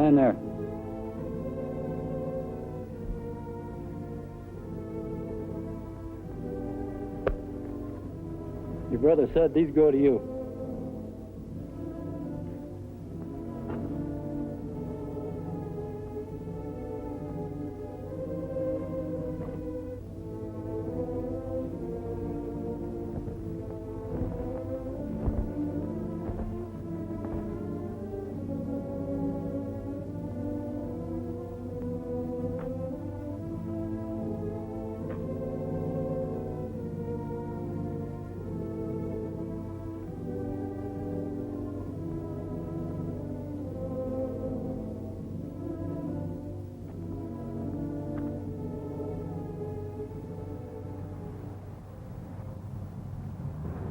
Stand there. Your brother said these go to you.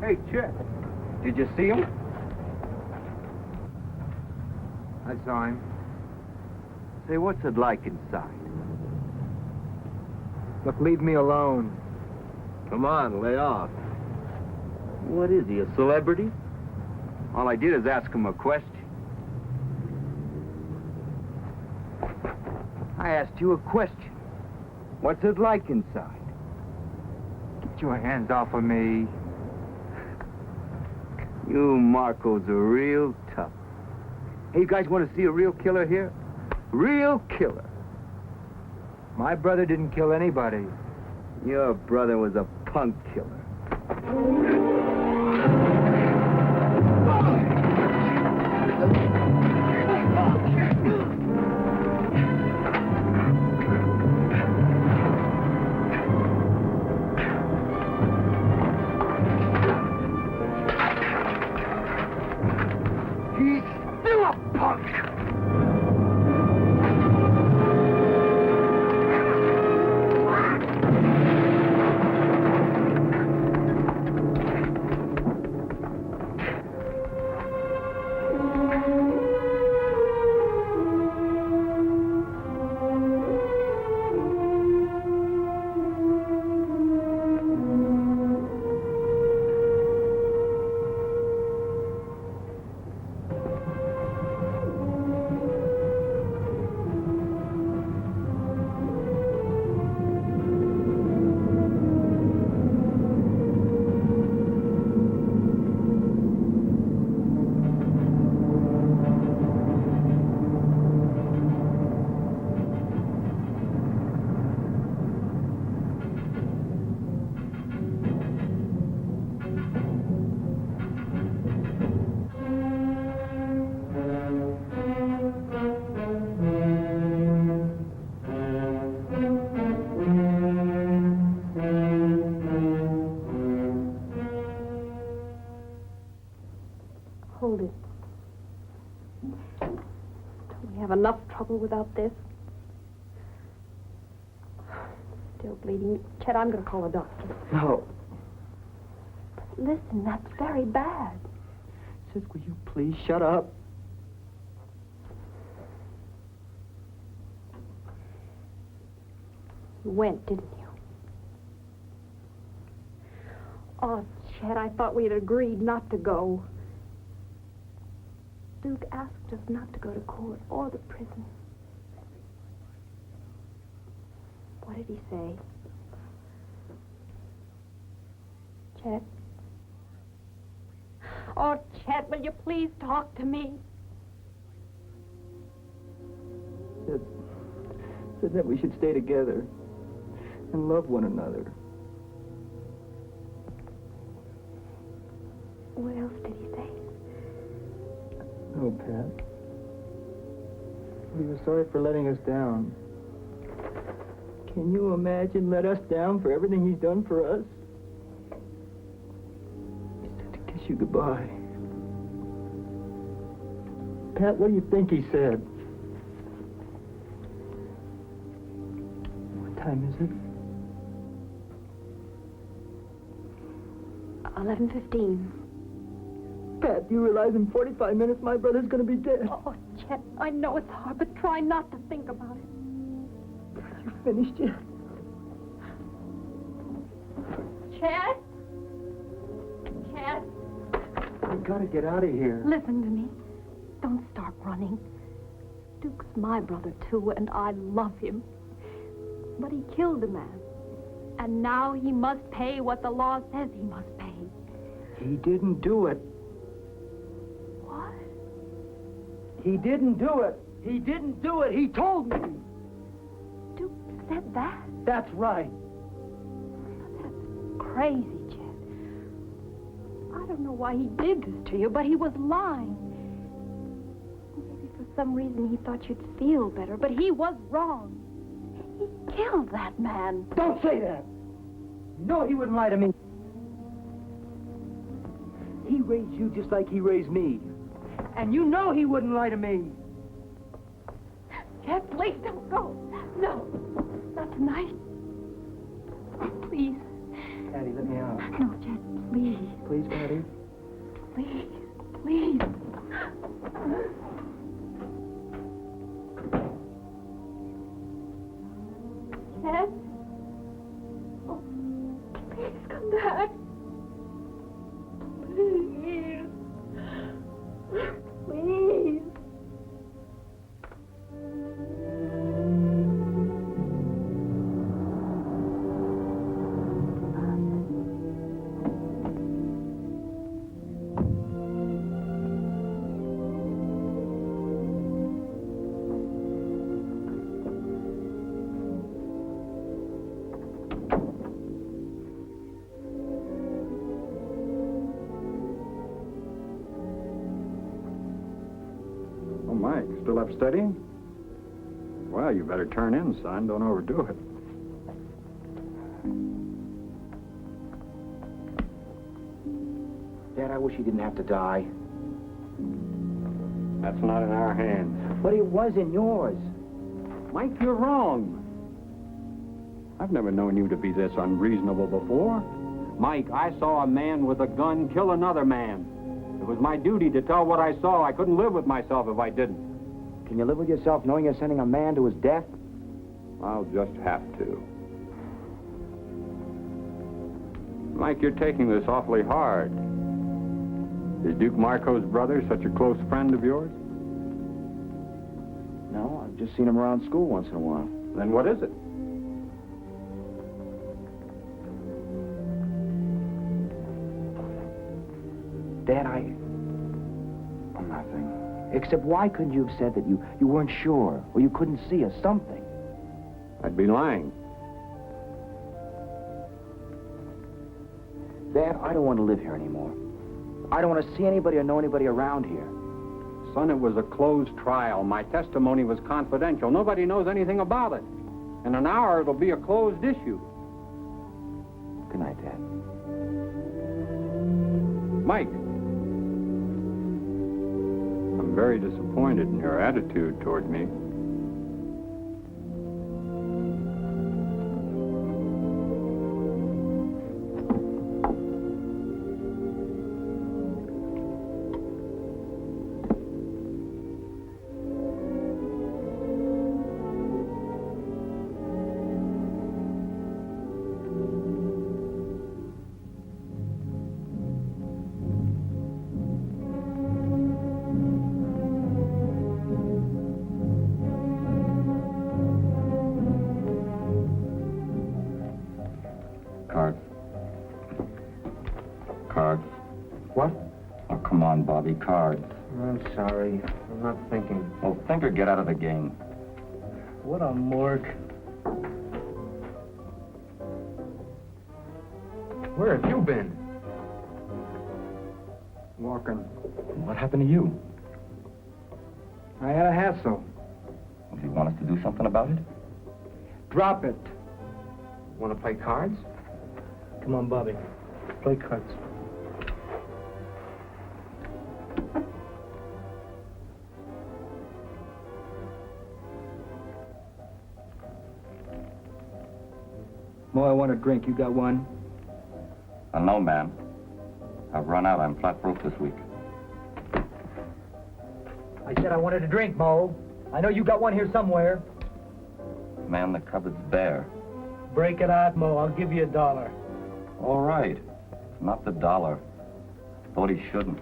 Hey, Chet, did you see him? I saw him. Say, what's it like inside? Look, leave me alone. Come on, lay off. What is he, a celebrity? All I did is ask him a question. I asked you a question. What's it like inside? Get your hands off of me. You Marcos are real tough. Hey, you guys want to see a real killer here? Real killer. My brother didn't kill anybody. Your brother was a punk killer. Hold it. Don't we have enough trouble without this? Still bleeding. Chet, I'm going to call a doctor. No. But listen, that's very bad. Sis, will you please shut up? You went, didn't you? Oh, Chet, I thought we had agreed not to go. Duke asked us not to go to court or the prison. What did he say? Chet? Oh, Chet, will you please talk to me? Said that we should stay together and love one another. What else did he say? No, Pat. We were sorry for letting us down. Can you imagine let us down for everything he's done for us? He said to kiss you goodbye. Pat, what do you think he said? What time is it? 11:15. Pat, do you realize in 45 minutes my brother's going to be dead? Oh, Chet, I know it's hard, but try not to think about it. You finished yet? Chet? Chet? We gotta get out of here. Listen to me. Don't start running. Duke's my brother, too, and I love him. But he killed a man. And now he must pay what the law says he must pay. He didn't do it. What? He didn't do it. He didn't do it. He told me. Duke said that? That's right. That's crazy, Chet. I don't know why he did this to you, but he was lying. Maybe for some reason he thought you'd feel better, but he was wrong. He killed that man. Don't say that. You know he wouldn't lie to me. He raised you just like he raised me. And you know he wouldn't lie to me. Chet, please don't go. No, not tonight. Please. Patty, let me out. No, Chet, please. Please, Patty. Please, please. Chet? Oh, please come back. Please. Please. Mike, still up studying? Well, you better turn in, son. Don't overdo it. Dad, I wish he didn't have to die. That's not in our hands. But it was in yours. Mike, you're wrong. I've never known you to be this unreasonable before. Mike, I saw a man with a gun kill another man. It was my duty to tell what I saw. I couldn't live with myself if I didn't. Can you live with yourself knowing you're sending a man to his death? I'll just have to. Mike, you're taking this awfully hard. Is Duke Marco's brother such a close friend of yours? No, I've just seen him around school once in a while. Then what is it? Dad, nothing. Except why couldn't you have said that you weren't sure, or you couldn't see, or something? I'd be lying. Dad, I don't want to live here anymore. I don't want to see anybody or know anybody around here. Son, it was a closed trial. My testimony was confidential. Nobody knows anything about it. In an hour, it'll be a closed issue. Good night, Dad. Mike. I'm very disappointed in your attitude toward me. Cards. What? Oh, come on, Bobby, cards. I'm sorry. I'm not thinking. Oh, think or get out of the game. What a morgue. Where have you been? Walking. What happened to you? I had a hassle. Do you want us to do something about it? Drop it. Want to play cards? Come on, Bobby. Play cards. Mo, I want a drink. You got one? No, man. I've run out. I'm flat broke this week. I said I wanted a drink, Mo. I know you got one here somewhere. Man, the cupboard's bare. Break it out, Mo. I'll give you $1. All right. Not the dollar. Thought he shouldn't.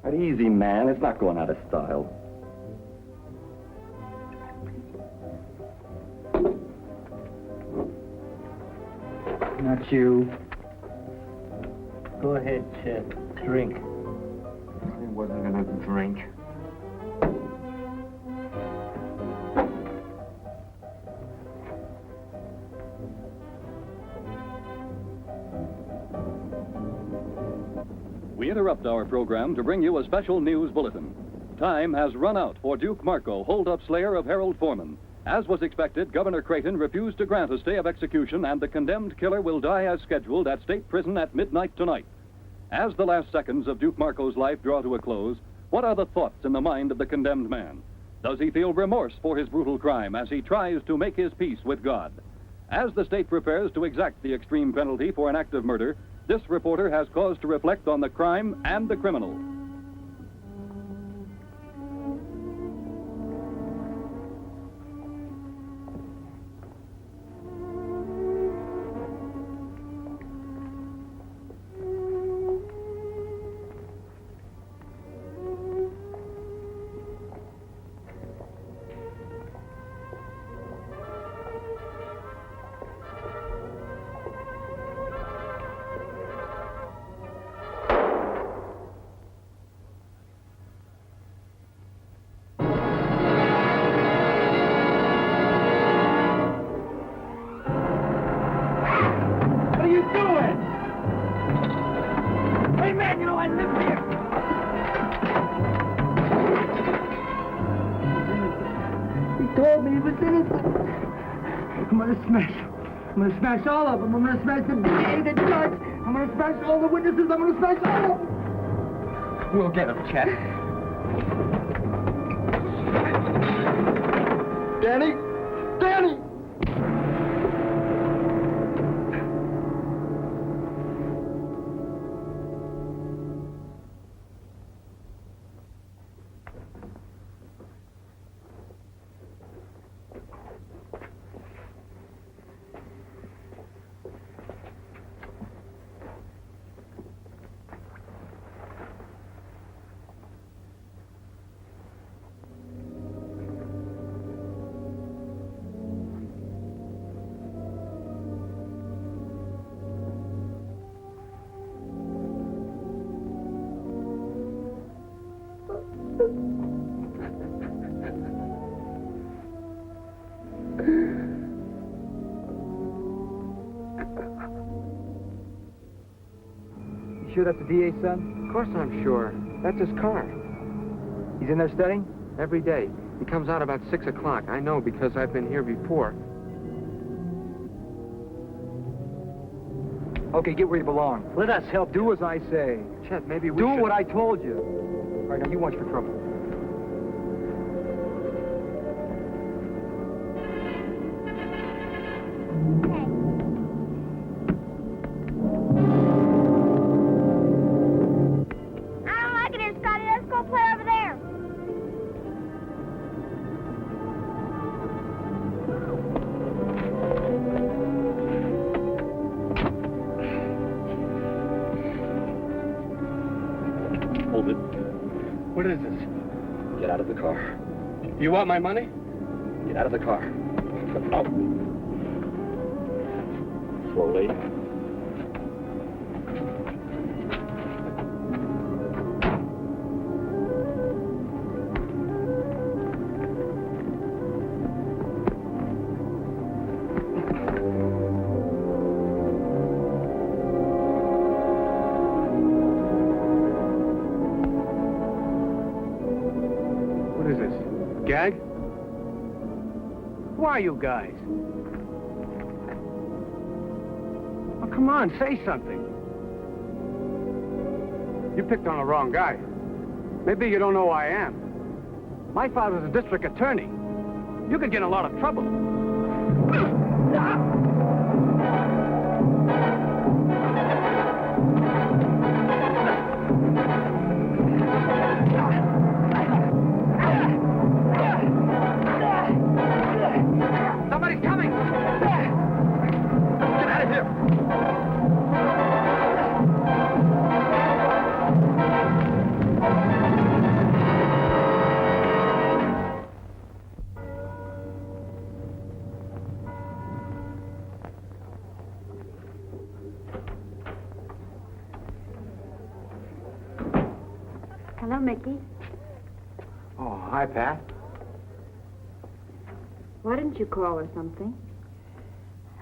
But easy, man. It's not going out of style. Not you. Go ahead, Chet. Drink. I wasn't gonna drink. We interrupt our program to bring you a special news bulletin. Time has run out for Duke Marco, hold-up slayer of Harold Foreman. As was expected, Governor Creighton refused to grant a stay of execution, and the condemned killer will die as scheduled at state prison at midnight tonight. As the last seconds of Duke Marco's life draw to a close, what are the thoughts in the mind of the condemned man? Does he feel remorse for his brutal crime as he tries to make his peace with God? As the state prepares to exact the extreme penalty for an act of murder, this reporter has cause to reflect on the crime and the criminal. I'm gonna smash all of them. I'm gonna smash the DA, the judge. I'm gonna smash all the witnesses. I'm gonna smash all of them. We'll get him, Chet. Danny! Danny! You sure that's the DA's son? Of course I'm sure. That's his car. He's in there studying? Every day. He comes out about 6 o'clock. I know because I've been here before. Okay, get where you belong. Let us help Do as I say. Chet, maybe we Do should... what I told you. All right, now you watch for trouble. Hold it. What is this? Get out of the car. You want my money? Get out of the car. Out. Slowly. What is this? Gag? Who are you guys? Oh, come on, say something. You picked on the wrong guy. Maybe you don't know who I am. My father's a district attorney. You could get in a lot of trouble. Somebody's coming! Get out of here! Hello, Mickey. Oh, hi, Pat. Why didn't you call or something?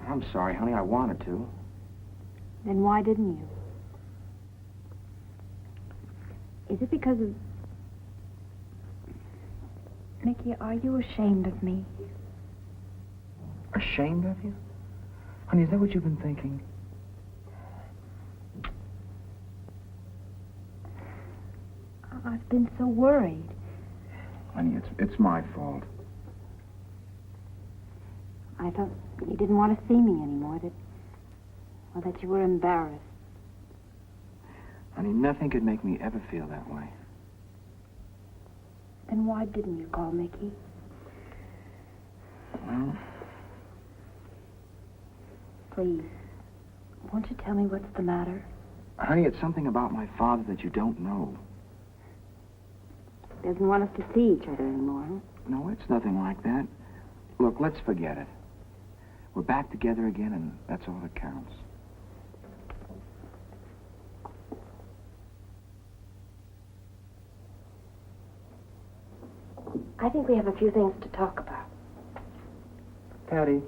I'm sorry, honey. I wanted to. Then why didn't you? Is it because of... Mickey, are you ashamed of me? Ashamed of you? Honey, is that what you've been thinking? I've been so worried. Honey, it's my fault. I thought you didn't want to see me anymore, that you were embarrassed. Honey, nothing could make me ever feel that way. Then why didn't you call, Mickey? Well, Please, won't you tell me what's the matter? honey, it's something about my father that you don't know. Doesn't want us to see each other anymore, huh? No, it's nothing like that. Look, let's forget it. We're back together again, and that's all that counts. I think we have a few things to talk about. Patty,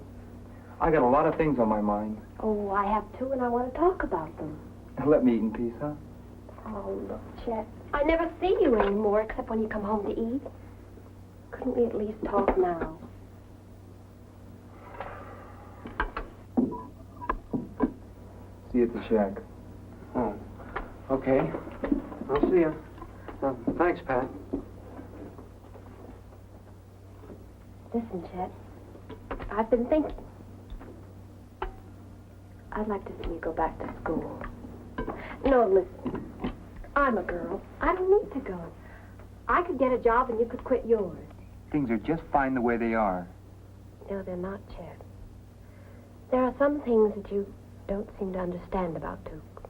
I got a lot of things on my mind. Oh, I have too, and I want to talk about them. Let me eat in peace, huh? Oh, look, Chet. I never see you anymore except when you come home to eat. Couldn't we at least talk now? See you at the shack. Oh, okay. I'll see you. Thanks, Pat. Listen, Chet. I've been thinking. I'd like to see you go back to school. No, listen. I'm a girl. I don't need to go. I could get a job and you could quit yours. Things are just fine the way they are. No, they're not, Chet. There are some things that you don't seem to understand about Duke.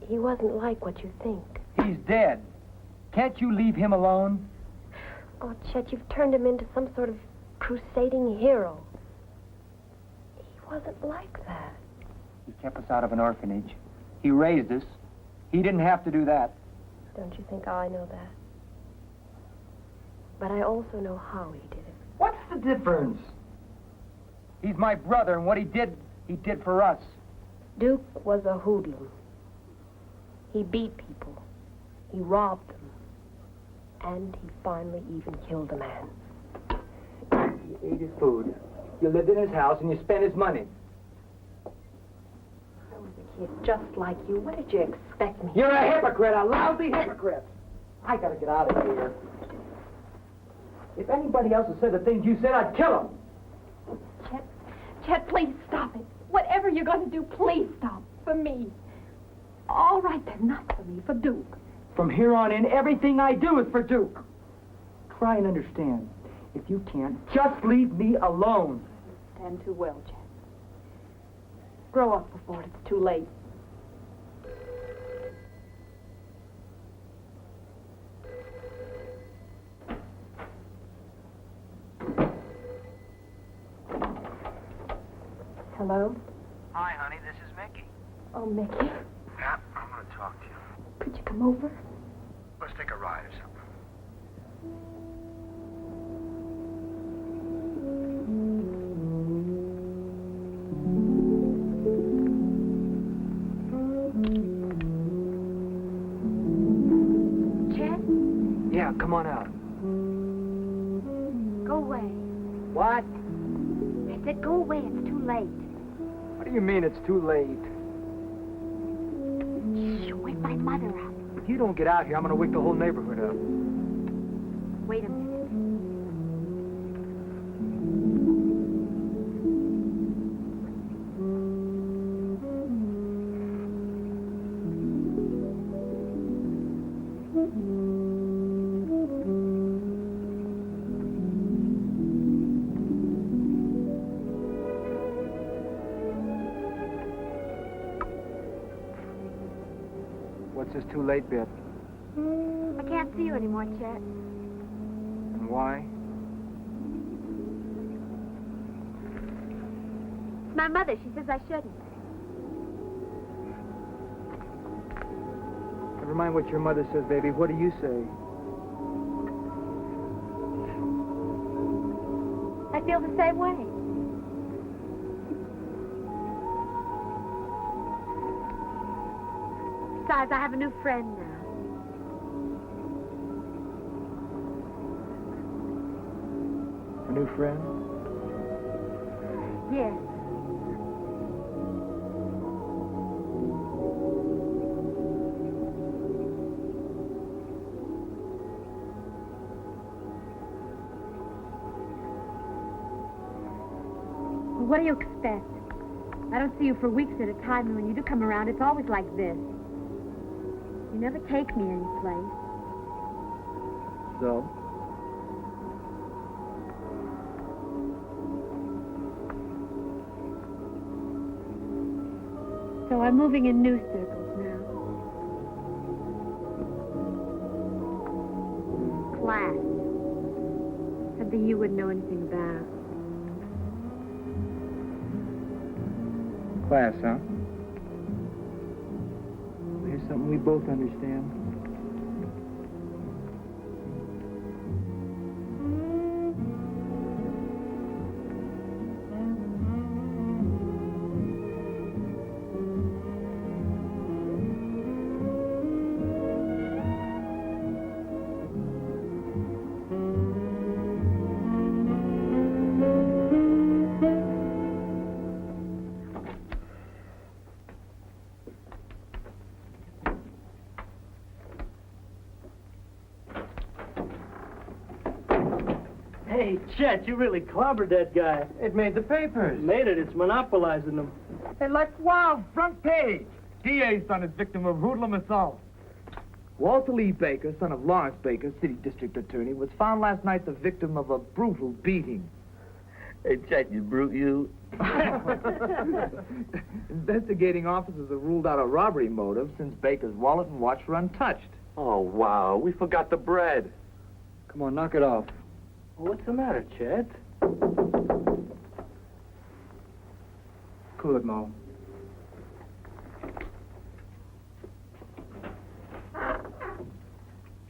He wasn't like what you think. He's dead. Can't you leave him alone? Oh, Chet, you've turned him into some sort of crusading hero. He wasn't like that. He kept us out of an orphanage. He raised us. He didn't have to do that. Don't you think I know that? But I also know how he did it. What's the difference? He's my brother, and what he did for us. Duke was a hoodlum. He beat people. He robbed them. And he finally even killed a man. You ate his food. You lived in his house, and you spent his money. I was a kid just like you. What did you expect me? You're a hypocrite, a lousy hypocrite. I gotta get out of here. If anybody else had said the things you said, I'd kill him. Chet, please stop it. Whatever you're going to do, please stop. For me. All right, then, not for me, for Duke. From here on in, everything I do is for Duke. Try and understand. If you can't, just leave me alone. Stand too well, Chet. Grow up before it's too late. Hello? Hi, honey. This is Mickey. Oh, Mickey. Pat, I want to talk to you. Could you come over? Let's take a ride or something. Chet? Yeah, come on out. Go away. What? I said go away. It's too late. What do you mean it's too late? Shh, wake my mother up. If you don't get out here, I'm gonna wake the whole neighborhood up. Wait a minute. What's this too late bit? I can't see you anymore, Chet. And why? My mother, she says I shouldn't. Never mind what your mother says, baby. What do you say? I feel the same way. Besides, I have a new friend now. A new friend? Yes. What do you expect? I don't see you for weeks at a time, and when you do come around, it's always like this. You never take me anyplace. So? So I'm moving in new circles now. Class. Something you wouldn't know anything about. Class, huh? Here's something we both understand. Hey, Chet, you really clobbered that guy. It made the papers. Made it. It's monopolizing them. And like, wow, front page. DA's son is victim of hoodlum assault. Walter Lee Baker, son of Lawrence Baker, city district attorney, was found last night the victim of a brutal beating. Hey, Chet, you brute, you. Investigating officers have ruled out a robbery motive since Baker's wallet and watch were untouched. Oh, wow, we forgot the bread. Come on, knock it off. What's the matter, Chet? Cool it, Mo.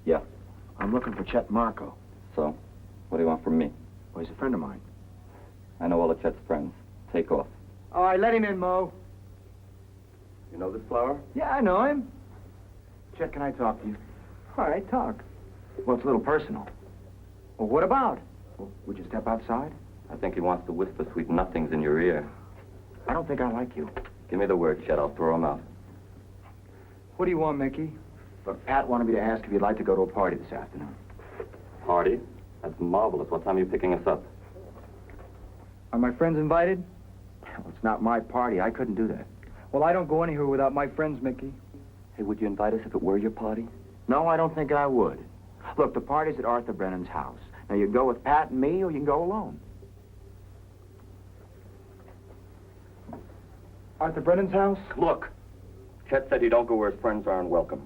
Yeah, I'm looking for Chet Marco. So, what do you want from me? Well, he's a friend of mine. I know all of Chet's friends. Take off. All right, let him in, Mo. You know this flower? Yeah, I know him. Chet, can I talk to you? All right, talk. Well, it's a little personal. Well, what about? Well, would you step outside? I think he wants to whisper sweet nothings in your ear. I don't think I like you. Give me the word, Chet. I'll throw him out. What do you want, Mickey? Look, Pat wanted me to ask if you'd like to go to a party this afternoon. Party? That's marvelous. What time are you picking us up? Are my friends invited? Well, it's not my party. I couldn't do that. Well, I don't go anywhere without my friends, Mickey. Hey, would you invite us if it were your party? No, I don't think I would. Look, the party's at Arthur Brennan's house. Now, you can go with Pat and me, or you can go alone. Arthur Brennan's house? Look, Chet said he don't go where his friends aren't welcome.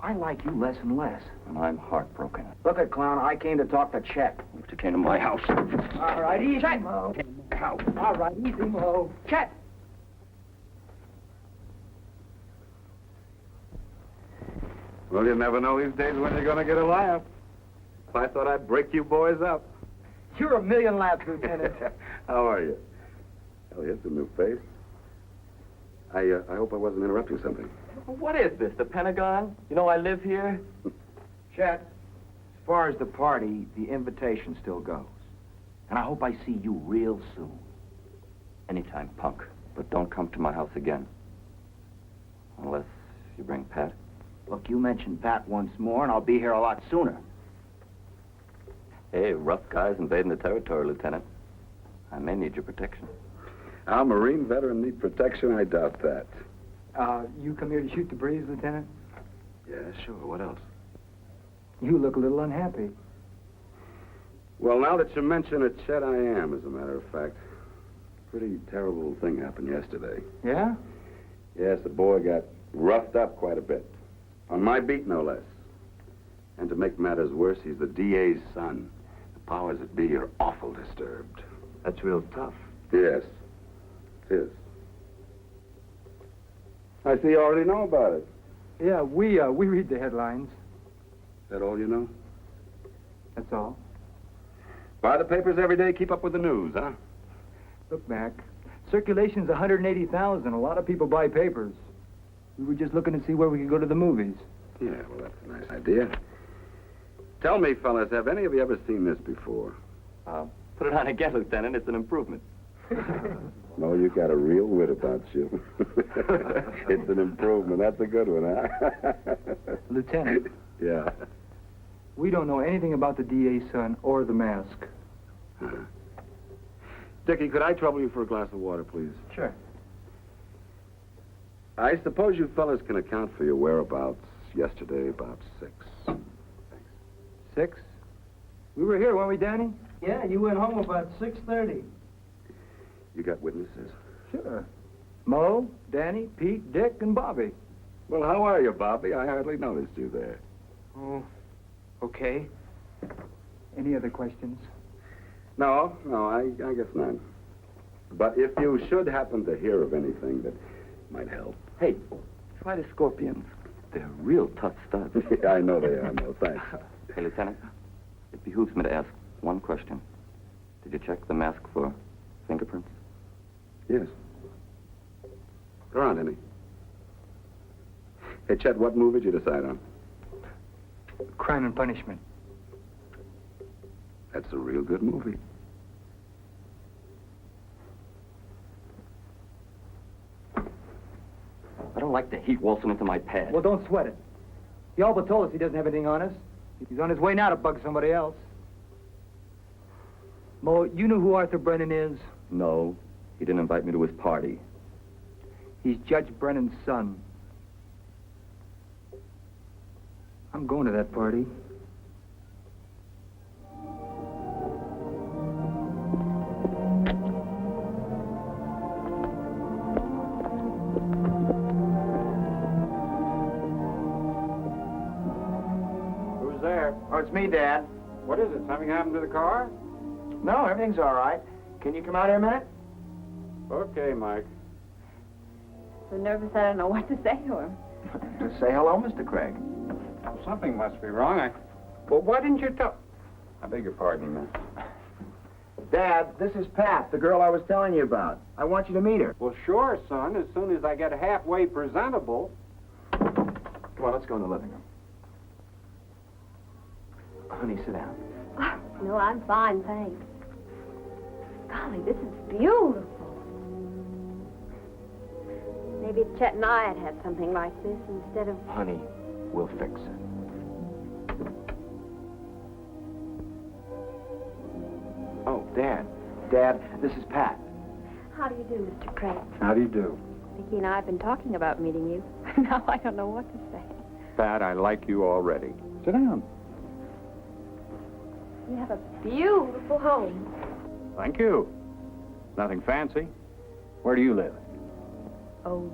I like you less and less. And I'm heartbroken. Look at clown, I came to talk to Chet. You came to my house. All right, easy, Chet! Mo. How? All right, easy, Mo. Chet! Well, you never know these days when you're going to get a laugh. I thought I'd break you boys up. You're a million laughs, Lieutenant. How are you? Oh, yes, a new face. I hope I wasn't interrupting something. What is this, the Pentagon? You know I live here? Chet, as far as the party, the invitation still goes. And I hope I see you real soon. Anytime, punk. But don't come to my house again. Unless you bring Pat. Look, you mentioned Pat once more, and I'll be here a lot sooner. Hey, rough guys invading the territory, Lieutenant. I may need your protection. Our Marine veteran need protection? I doubt that. You come here to shoot the breeze, Lieutenant? Yeah, sure. What else? You look a little unhappy. Well, now that you mention it, Chet, I am, as a matter of fact. Pretty terrible thing happened yesterday. Yeah? Yes, the boy got roughed up quite a bit. On my beat, no less. And to make matters worse, he's the DA's son. The powers that be are awful disturbed. That's real tough. Yes, it is. I see you already know about it. Yeah, we read the headlines. Is that all you know? That's all. Buy the papers every day, keep up with the news, huh? Look, Mac, circulation's 180,000. A lot of people buy papers. We were just looking to see where we could go to the movies. Yeah, well, that's a nice idea. Tell me, fellas, have any of you ever seen this before? Put it on again, Lieutenant. It's an improvement. No, you got a real wit about you. It's an improvement. That's a good one, huh? Lieutenant, Yeah. we don't know anything about the DA's son or the mask. Dickie, could I trouble you for a glass of water, please? Sure. I suppose you fellas can account for your whereabouts yesterday about 6. 6? We were here, weren't we, Danny? Yeah, you went home about 6:30. You got witnesses? Sure. Mo, Danny, Pete, Dick, and Bobby. Well, how are you, Bobby? I hardly noticed you there. Oh, okay. Any other questions? No, I guess none. But if you should happen to hear of anything that might help. Hey, try the scorpions. They're real tough studs. Yeah, I know they are, Mo. Thanks. Hey, Lieutenant, it behooves me to ask one question. Did you check the mask for fingerprints? Yes. There aren't any. Hey, Chet, what movie did you decide on? Crime and Punishment. That's a real good movie. I don't like the heat waltzing into my pad. Well, don't sweat it. He all but told us he doesn't have anything on us. He's on his way now to bug somebody else. Mo, you know who Arthur Brennan is? No, he didn't invite me to his party. He's Judge Brennan's son. I'm going to that party. Who's there? Oh, it's me, Dad. What is it? Something happened to the car? No, everything's all right. Can you come out here a minute? Okay, Mike. So nervous I don't know what to say to him. Just say hello, Mr. Craig. Something must be wrong. Well, why didn't you tell... I beg your pardon, man. Dad, this is Pat, the girl I was telling you about. I want you to meet her. Well, sure, son. As soon as I get halfway presentable. Come on, let's go in the living room. Honey, sit down. No, I'm fine, thanks. Golly, this is beautiful. Maybe if Chet and I had had something like this instead of... Honey, we'll fix it. Oh, Dad. Dad, this is Pat. How do you do, Mr. Craig? How do you do? Vicki and I have been talking about meeting you. Now I don't know what to say. Pat, I like you already. Sit down. You have a beautiful home. Thank you. Nothing fancy. Where do you live? Oh,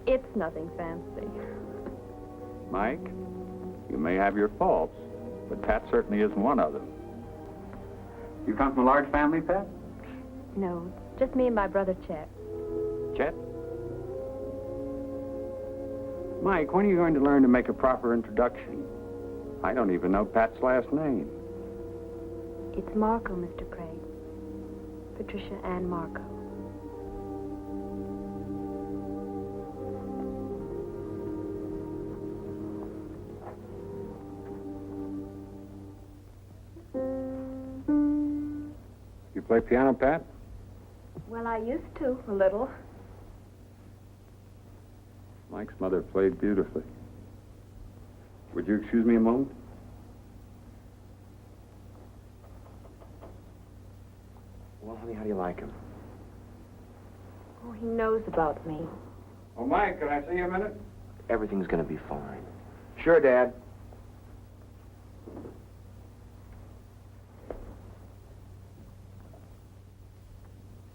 it's nothing fancy. Mike, you may have your faults, but Pat certainly isn't one of them. You come from a large family, Pat? No, just me and my brother Chet. Chet? Mike, when are you going to learn to make a proper introduction? I don't even know Pat's last name. It's Marco, Mr. Craig. Patricia Ann Marco. You play piano, Pat? Well, I used to, a little. Mike's mother played beautifully. Would you excuse me a moment? Well, honey, how do you like him? Oh, he knows about me. Oh, Mike, can I see you a minute? Everything's gonna be fine. Sure, Dad.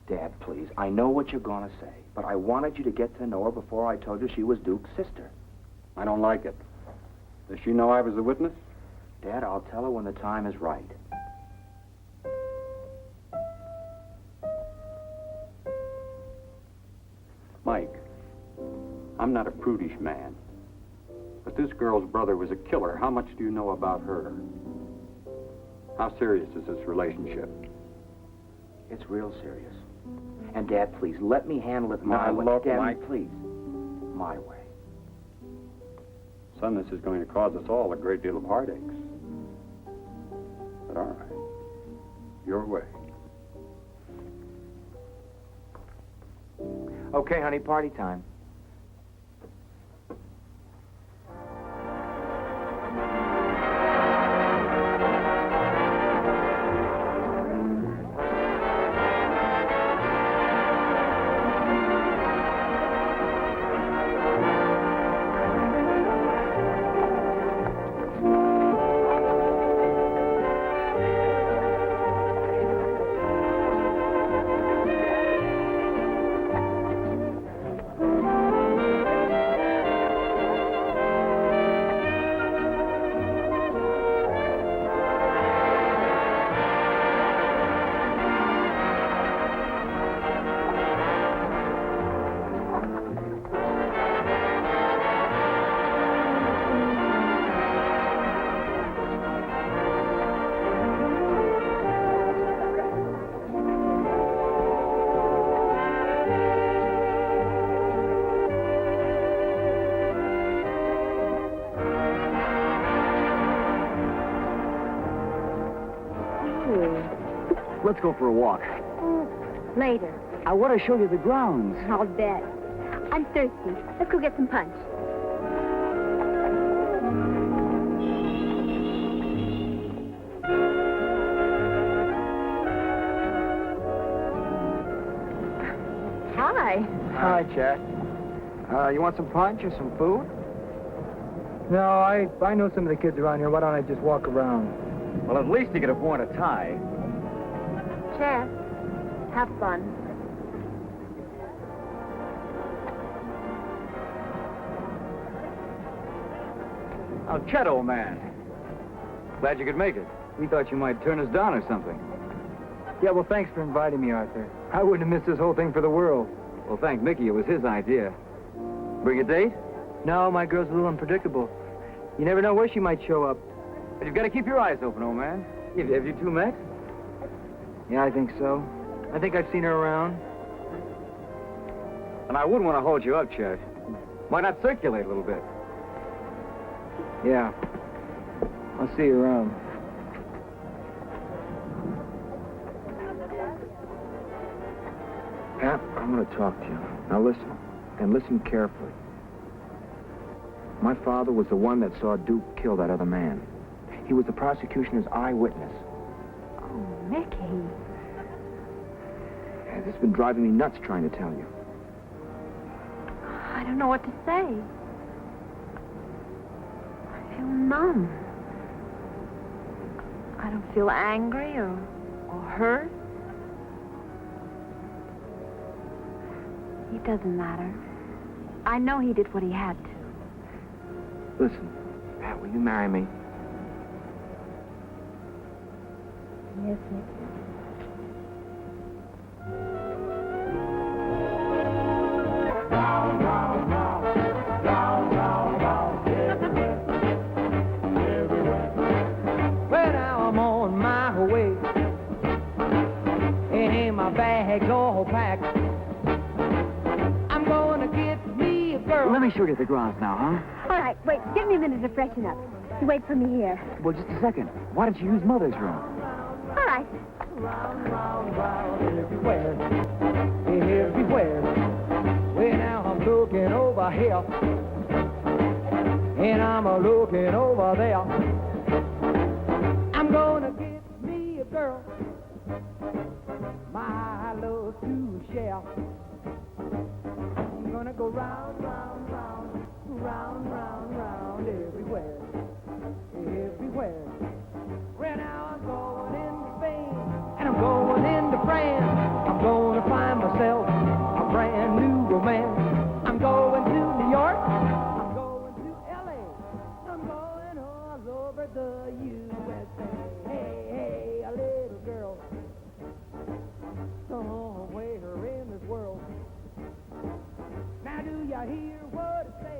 Dad, please, I know what you're gonna say, but I wanted you to get to know her before I told you she was Duke's sister. I don't like it. Does she know I was a witness? Dad, I'll tell her when the time is right. Mike, I'm not a prudish man. this girl's brother was a killer, how much do you know about her? How serious is this relationship? It's real serious. And, Dad, please, let me handle it my Now, way. look, Dad, Mike. please. My way. Son, this is going to cause us all a great deal of heartaches. But all right. Your way. Okay, honey, party time. Let's go for a walk. Later. I want to show you the grounds. I'll bet. I'm thirsty. Let's go get some punch. Hi. Hi, Chet. You want some punch or some food? No, I know some of the kids around here. Why don't I just walk around? Well, at least you could have worn a tie. Chef, have fun. Oh, Chet, old man. Glad you could make it. We thought you might turn us down or something. Yeah, well, thanks for inviting me, Arthur. I wouldn't have missed this whole thing for the world. Well, thank Mickey. It was his idea. Bring a date? No, my girl's a little unpredictable. You never know where she might show up. But you've got to keep your eyes open, old man. Have you two met? Yeah, I think so. I think I've seen her around. And I wouldn't want to hold you up, Chet. Why not circulate a little bit? Yeah. I'll see you around. Pat, I'm going to talk to you. Now listen, and listen carefully. My father was the one that saw Duke kill that other man. He was the prosecutioner's eyewitness. Oh, Mickey. And it's been driving me nuts trying to tell you. I don't know what to say. I feel numb. I don't feel angry or hurt. It doesn't matter. I know he did what he had to. Listen, Pat, will you marry me? Yes, Mickey. Well, now I'm on my way, and my bag's all packed. I'm gonna get me a girl. Let me show you the grounds now, huh? All right, wait. Give me a minute to freshen up. You wait for me here. Well, just a second. Why don't you use Mother's room? All right. Round, round, round, everywhere, everywhere. Well, now I'm looking over here, and I'm looking over there. I'm gonna get me a girl, my love to share. I'm gonna go round, round, round, round, round, round, everywhere, everywhere. Well, now I'm going into Spain, and I'm going into France. I'm gonna find myself a brand new romance. I'm going to New York, I'm going to L.A., I'm going all over the USA. Hey, hey, a little girl, somewhere in this world. Now do you hear what I say?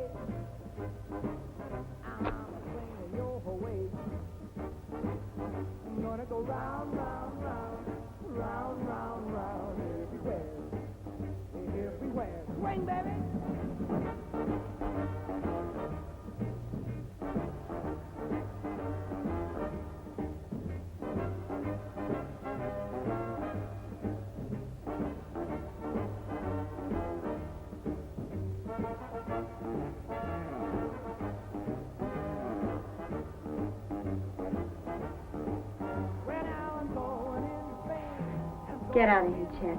Get out of here, Chet.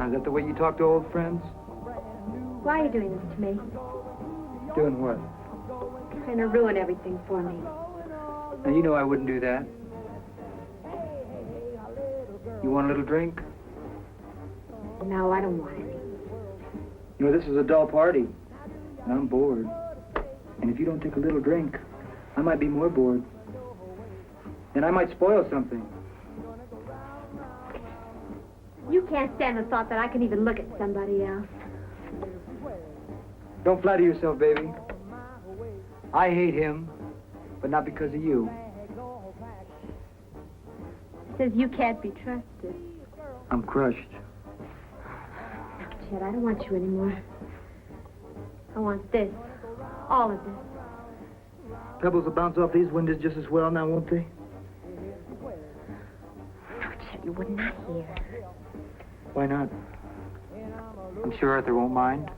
Is that the way you talk to old friends? Why are you doing this to me? Doing what? Trying to ruin everything for me. Now, you know I wouldn't do that. You want a little drink? No, I don't want any. You know, this is a dull party, and I'm bored. And if you don't take a little drink, I might be more bored. And I might spoil something. You can't stand the thought that I can even look at somebody else. Don't flatter yourself, baby. I hate him, but not because of you. Says you can't be trusted. I'm crushed. Chet, I don't want you anymore. I want this. All of this. Pebbles will bounce off these windows just as well now, won't they? No, Chet, you would not hear. Why not? I'm sure Arthur won't mind.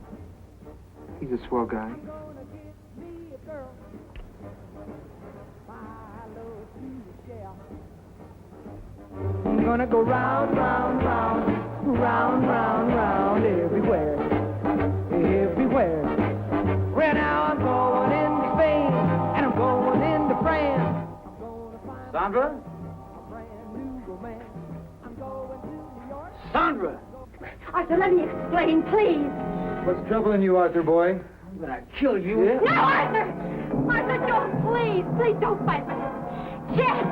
He's a swell guy. I'm gonna go round, round, round, round, round, round, everywhere, everywhere. Right now I'm going into Spain, and I'm going into France. Sandra? Sandra! Arthur, let me explain, please. What's troubling you, Arthur boy? I'm gonna kill you. Yeah? No, Arthur! Arthur, don't, please. Please don't fight me. Chet!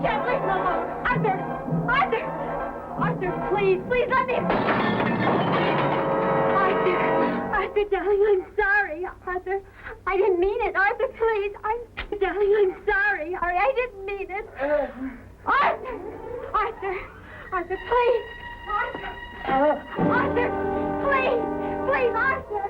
Chet, leave me alone. Arthur! Arthur! Arthur, please. Please let me... Arthur! Arthur, darling, I'm sorry. Arthur, I didn't mean it. Arthur, please. Darling, I'm sorry. I didn't mean it. Arthur! Arthur! Arthur, please! Arthur! Arthur! Please! Please, Arthur!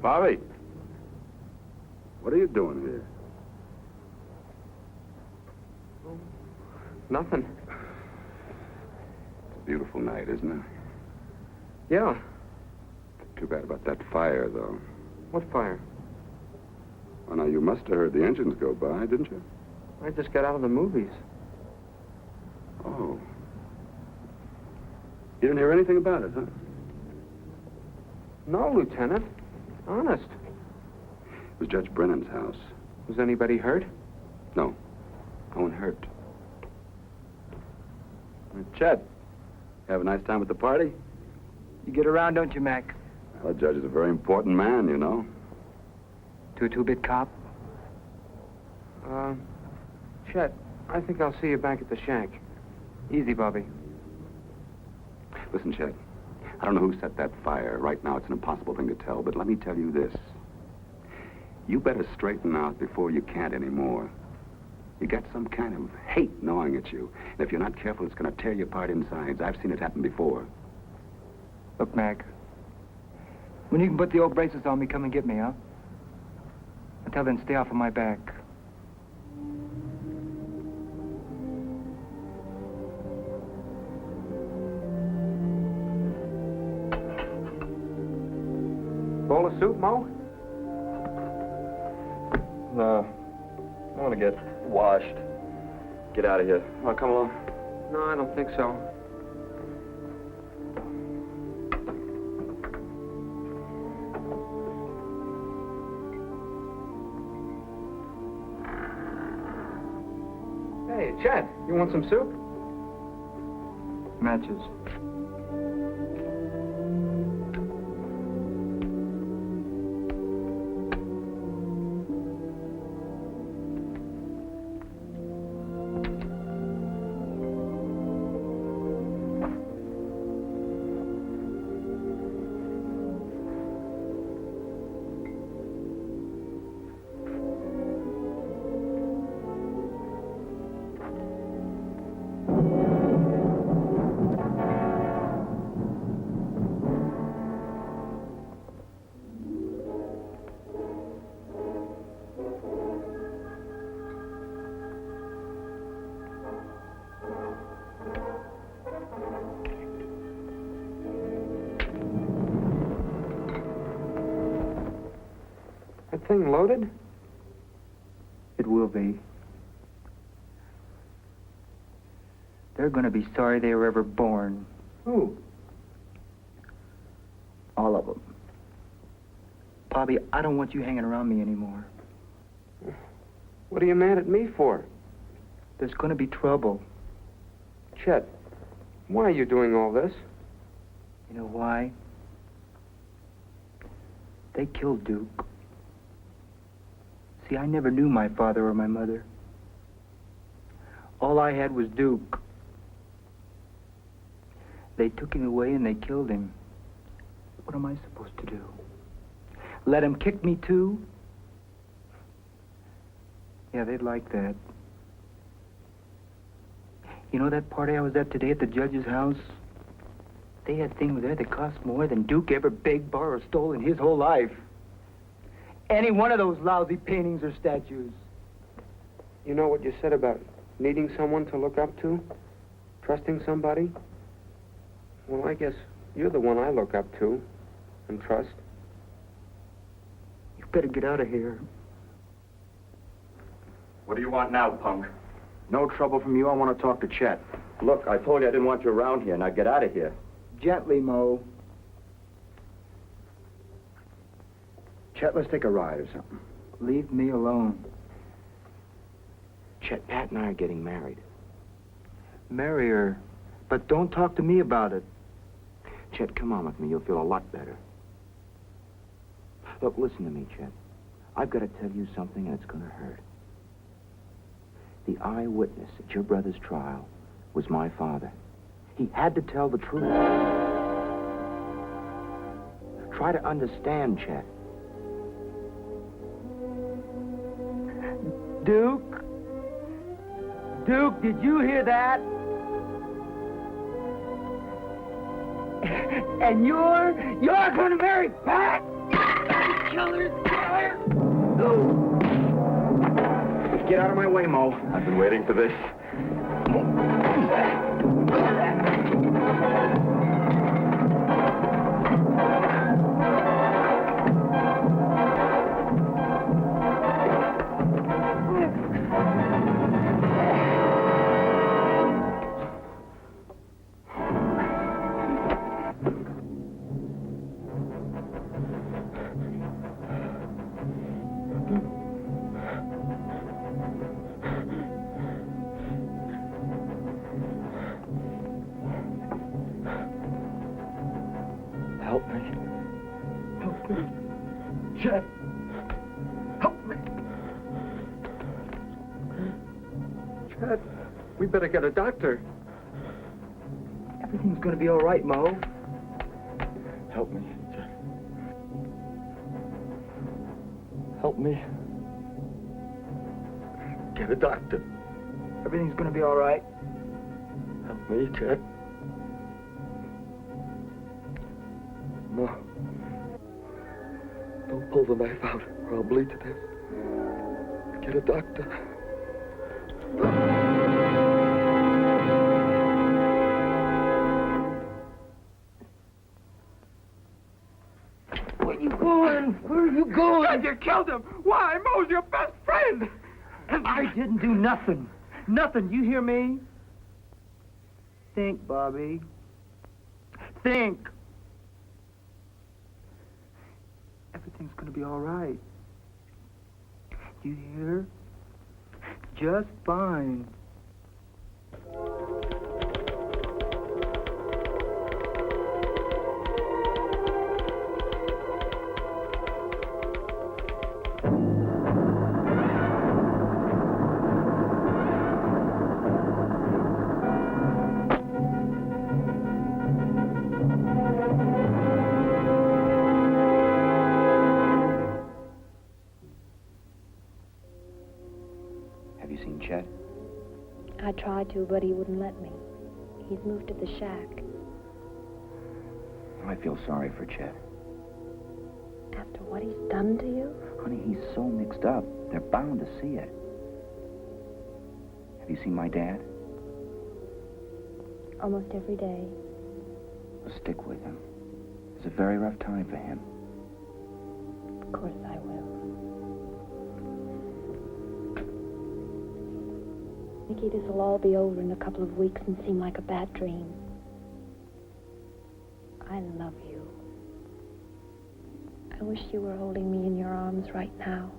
Bobby, what are you doing here? Nothing. It's a beautiful night, isn't it? Yeah. Too bad about that fire, though. What fire? Well, now, you must have heard the engines go by, didn't you? I just got out of the movies. Oh. You didn't hear anything about it, huh? No, Lieutenant. Honest. It was Judge Brennan's house. Was anybody hurt? No. No one hurt. Chet. You have a nice time at the party? You get around, don't you, Mac? Well, the judge is a very important man, you know. To a two-bit cop? Chet, I think I'll see you back at the shack. Easy, Bobby. Listen, Chet, I don't know who set that fire. Right now, it's an impossible thing to tell, but let me tell you this. You better straighten out before you can't anymore. You got some kind of hate gnawing at you, and if you're not careful, it's going to tear you apart insides. I've seen it happen before. Look, Mac. When you can put the old braces on me, come and get me, huh? Until then, stay off of my back. Bowl of soup, Mo? No. I want to get washed. Get out of here. Want to come along? No, I don't think so. Hey, Chet, you want some soup? Matches. That thing loaded? It will be. They're going to be sorry they were ever born. Who? All of them. Bobby, I don't want you hanging around me anymore. What are you mad at me for? There's going to be trouble. Chet, why are you doing all this? You know why? They killed Duke. See, I never knew my father or my mother. All I had was Duke. They took him away and they killed him. What am I supposed to do? Let him kick me too? Yeah, they'd like that. You know that party I was at today at the judge's house? They had things there that cost more than Duke ever begged, borrowed, or stole in his whole life. Any one of those lousy paintings or statues. You know what you said about needing someone to look up to? Trusting somebody? Well, I guess you're the one I look up to and trust. You better get out of here. What do you want now, punk? No trouble from you. I want to talk to Chet. Look, I told you I didn't want you around here. Now get out of here. Gently, Mo. Chet, let's take a ride or something. Leave me alone. Chet, Pat and I are getting married. Marry her. But don't talk to me about it. Chet, come on with me. You'll feel a lot better. Look, listen to me, Chet. I've got to tell you something, and it's going to hurt. The eyewitness at your brother's trial was my father. He had to tell the truth. Try to understand, Chet. Duke? Duke, did you hear that? And you're going to marry Pat? Killer's killer! Get out of my way, Mo. I've been waiting for this. Help me. Help me. Chet. Help me. Chet, We better get a doctor. everything's going to be all right, Mo. Help me, Chet. Help me. Get a doctor. Everything's going to be all right. Help me, Chet. No. Don't pull the knife out, or I'll bleed to death. Get a doctor. Where you going? man. Where are you going? God, you killed him. Why? Mo's your best friend. I didn't do nothing. Nothing. You hear me? Think, Bobby. Think. Everything's gonna be all right. You hear? Just fine. Have you seen Chet? I tried to, but he wouldn't let me. He's moved to the shack. I feel sorry for Chet. After what he's done to you? Honey, he's so mixed up. They're bound to see it. Have you seen my dad? Almost every day. Well, stick with him. It's a very rough time for him. Of course I will. Mickey, this will all be over in a couple of weeks and seem like a bad dream. I love you. I wish you were holding me in your arms right now.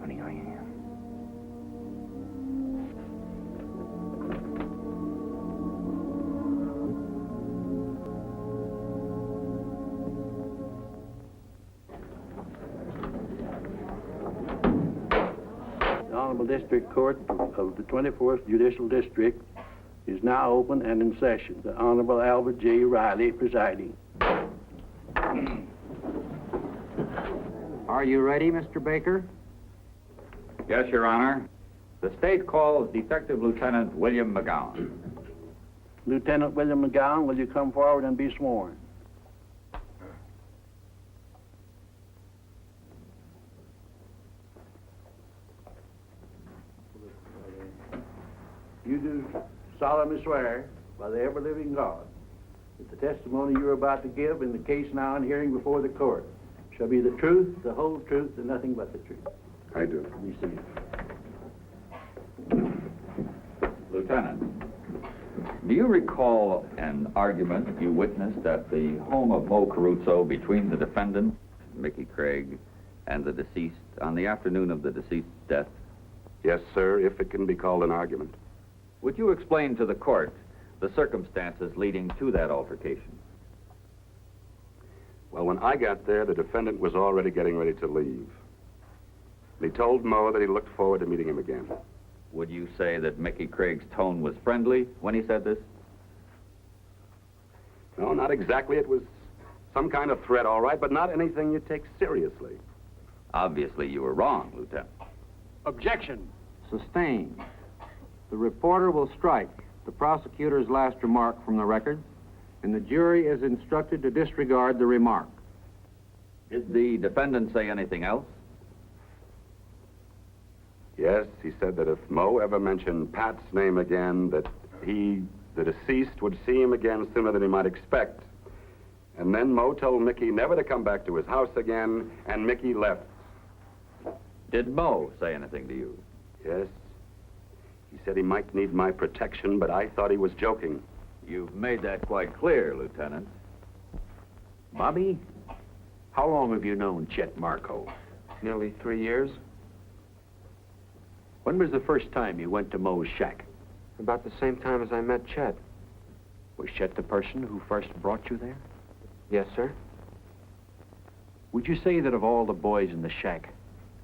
Honey, I am. The Honorable District Court of the 24th Judicial District is now open and in session. The Honorable Albert J. Riley presiding. Are you ready, Mr. Baker? Yes, Your Honor. The state calls Detective Lieutenant William McGowan. Lieutenant William McGowan, will you come forward and be sworn? You do solemnly swear by the ever-living God that the testimony you are about to give in the case now in hearing before the court shall be the truth, the whole truth, and nothing but the truth. I do. Be seated. Lieutenant, do you recall an argument you witnessed at the home of Mo Caruso between the defendant, Mickey Craig, and the deceased on the afternoon of the deceased's death? Yes, sir, if it can be called an argument. Would you explain to the court the circumstances leading to that altercation? Well, when I got there, the defendant was already getting ready to leave. He told Mo that he looked forward to meeting him again. Would you say that Mickey Craig's tone was friendly when he said this? No, not exactly. It was some kind of threat, all right, but not anything you take seriously. Obviously, you were wrong, Lieutenant. Objection. Sustained. The reporter will strike the prosecutor's last remark from the record, and the jury is instructed to disregard the remark. Did the defendant say anything else? Yes, he said that if Mo ever mentioned Pat's name again, that he, the deceased, would see him again sooner than he might expect. And then Mo told Mickey never to come back to his house again, and Mickey left. Did Mo say anything to you? Yes. He said he might need my protection, but I thought he was joking. You've made that quite clear, Lieutenant. Bobby, how long have you known Chet Marco? Nearly 3 years. When was the first time you went to Mo's shack? About the same time as I met Chet. Was Chet the person who first brought you there? Yes, sir. Would you say that of all the boys in the shack,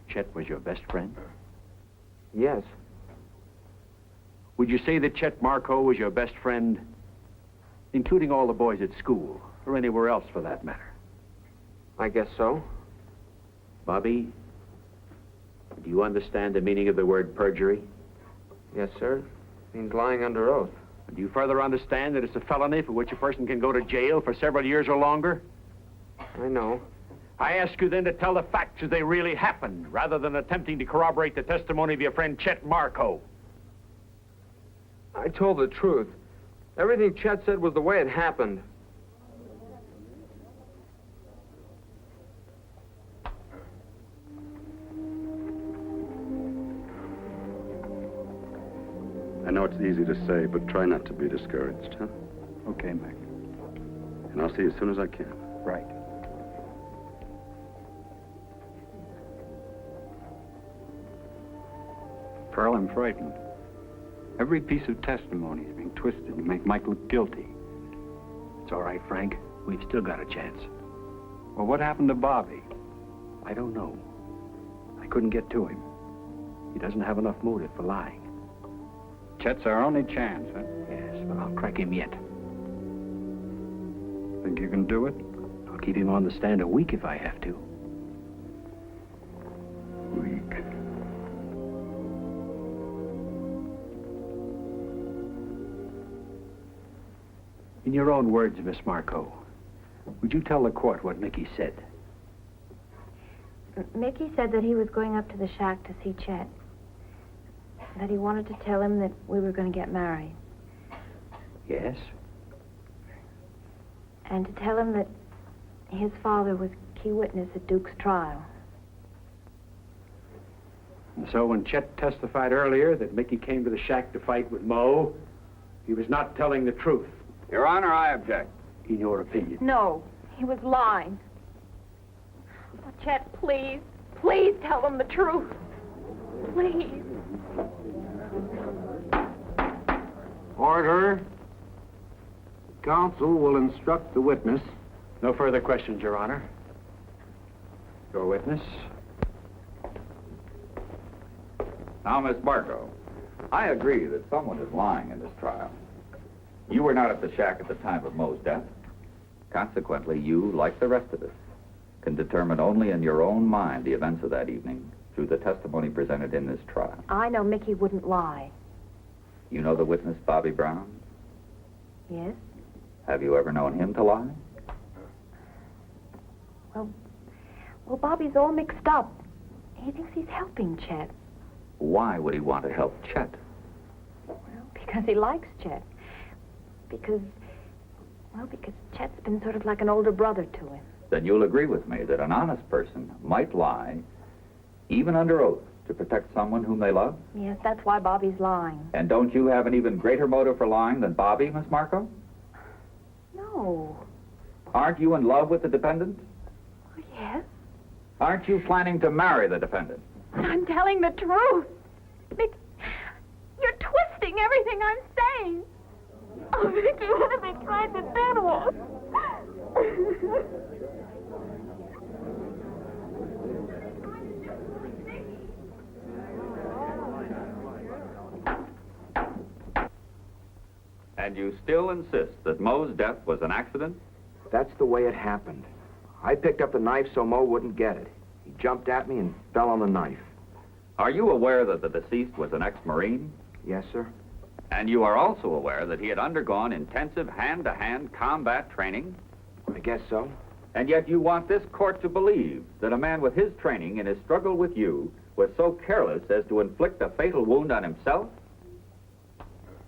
Chet was your best friend? Yes. Would you say that Chet Marco was your best friend, including all the boys at school, or anywhere else for that matter? I guess so. Bobby, do you understand the meaning of the word perjury? Yes, sir. Means lying under oath. Do you further understand that it's a felony for which a person can go to jail for several years or longer? I know. I ask you then to tell the facts as they really happened, rather than attempting to corroborate the testimony of your friend Chet Marco. I told the truth. Everything Chet said was the way it happened. that's easy to say, but try not to be discouraged, huh? Okay, Mac. And I'll see you as soon as I can. Right. Pearl, I'm frightened. Every piece of testimony is being twisted to make Mike look guilty. It's all right, Frank. We've still got a chance. Well, what happened to Bobby? I don't know. I couldn't get to him. He doesn't have enough motive for lying. Chet's our only chance, huh? Yes, but I'll crack him yet. Think you can do it? I'll keep him on the stand a week if I have to. Weak. In your own words, Miss Marco, would you tell the court what Mickey said? Mickey said that he was going up to the shack to see Chet. That he wanted to tell him that we were going to get married. Yes? And to tell him that his father was key witness at Duke's trial. And so when Chet testified earlier that Mickey came to the shack to fight with Mo, he was not telling the truth. Your Honor, I object. In your opinion. No, he was lying. Oh, Chet, please, please tell them the truth. Please. Order. Counsel will instruct the witness. No further questions, Your Honor. Your witness. Now, Miss Marco, I agree that someone is lying in this trial. You were not at the shack at the time of Mo's death. Consequently, you, like the rest of us, can determine only in your own mind the events of that evening through the testimony presented in this trial. I know Mickey wouldn't lie. You know the witness, Bobby Brown? Yes? Have you ever known him to lie? Well, Bobby's all mixed up. He thinks he's helping Chet. Why would he want to help Chet? Well, because he likes Chet. Because Chet's been sort of like an older brother to him. Then you'll agree with me that an honest person might lie, even under oath, to protect someone whom they love? Yes, that's why Bobby's lying. And don't you have an even greater motive for lying than Bobby, Miss Marco? No. Aren't you in love with the defendant? Oh, yes. Aren't you planning to marry the defendant? I'm telling the truth. Mickey, you're twisting everything I'm saying. Oh, Mickey, what have they tried to do to us? And you still insist that Mo's death was an accident? That's the way it happened. I picked up the knife so Mo wouldn't get it. He jumped at me and fell on the knife. Are you aware that the deceased was an ex-Marine? Yes, sir. And you are also aware that he had undergone intensive hand-to-hand combat training? I guess so. And yet you want this court to believe that a man with his training in his struggle with you was so careless as to inflict a fatal wound on himself?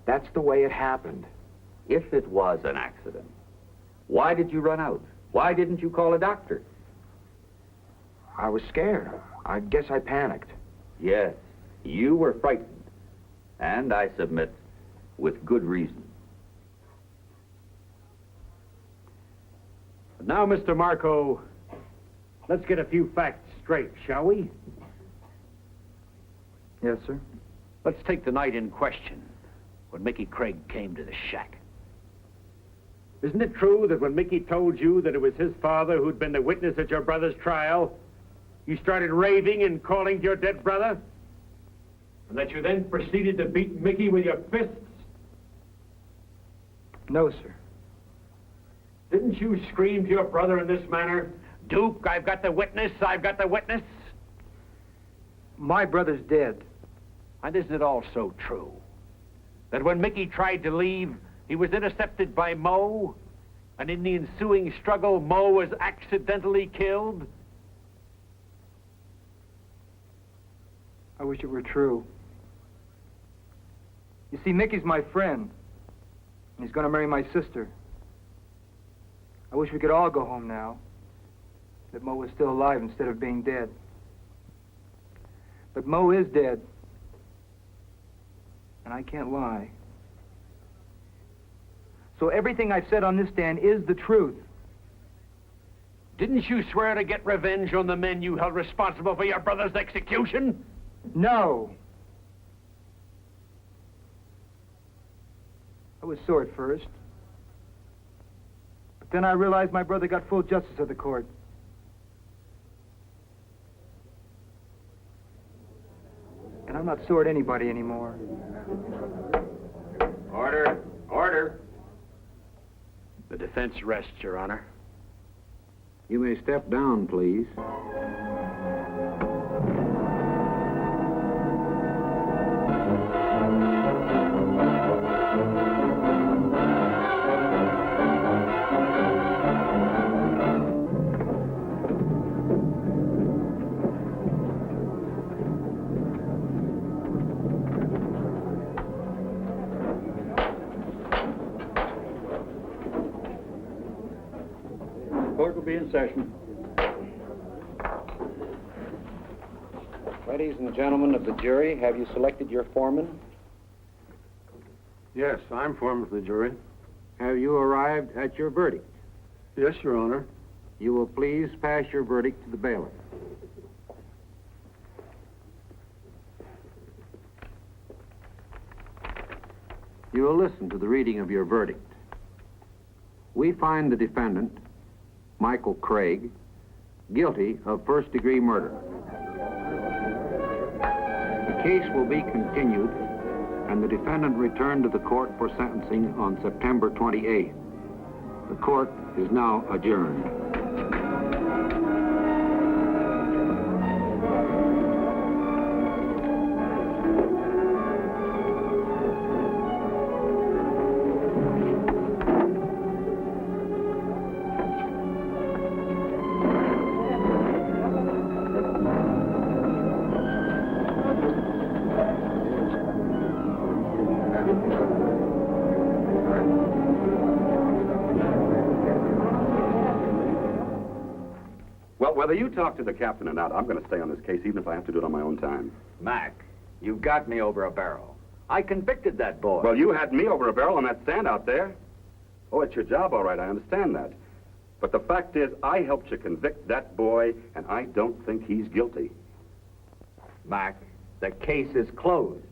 That's the way it happened. If it was an accident, why did you run out? Why didn't you call a doctor? I was scared. I guess I panicked. Yes, you were frightened. And I submit, with good reason. Now, Mr. Marco, let's get a few facts straight, shall we? Yes, sir. Let's take the night in question, when Mickey Craig came to the shack. Isn't it true that when Mickey told you that it was his father who'd been the witness at your brother's trial, you started raving and calling to your dead brother? And that you then proceeded to beat Mickey with your fists? No, sir. Didn't you scream to your brother in this manner, "Duke, I've got the witness, I've got the witness"? My brother's dead. And isn't it also true that when Mickey tried to leave, he was intercepted by Mo, and in the ensuing struggle, Mo was accidentally killed? I wish it were true. You see, Mickey's my friend. He's going to marry my sister. I wish we could all go home now, that Mo was still alive instead of being dead. But Mo is dead. And I can't lie. So everything I've said on this stand is the truth. Didn't you swear to get revenge on the men you held responsible for your brother's execution? No. I was sore at first. But then I realized my brother got full justice of the court. And I'm not sore at anybody anymore. Order. Order. The defense rests, Your Honor. You may step down, please. Court will be in session. Ladies and gentlemen of the jury, have you selected your foreman? Yes, I'm foreman of the jury. Have you arrived at your verdict? Yes, Your Honor. You will please pass your verdict to the bailiff. You will listen to the reading of your verdict. We find the defendant, Michael Craig, guilty of first-degree murder. The case will be continued and the defendant returned to the court for sentencing on September 28th. The court is now adjourned. Well, whether you talk to the captain or not, I'm going to stay on this case, even if I have to do it on my own time. Mac, you got me over a barrel. I convicted that boy. Well, you had me over a barrel on that stand out there. Oh, it's your job, all right, I understand that. But the fact is, I helped you convict that boy, and I don't think he's guilty. Mac, the case is closed.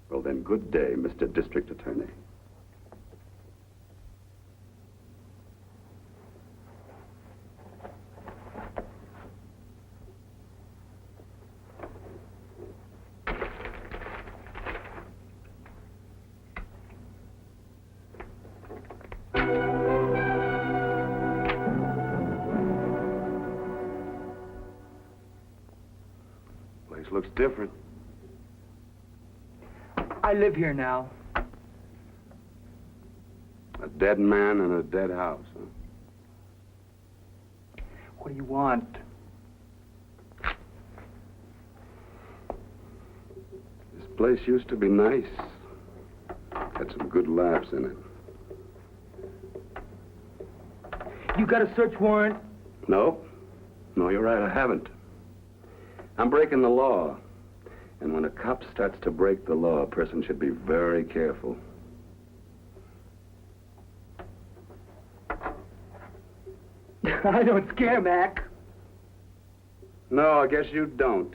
Well, then, good day, Mr. District Attorney. Place looks different. I live here now. A dead man in a dead house, huh? What do you want? This place used to be nice. Had some good laughs in it. You got a search warrant? No. No, you're right, I haven't. I'm breaking the law. And when a cop starts to break the law, a person should be very careful. I don't scare, Mac. No, I guess you don't.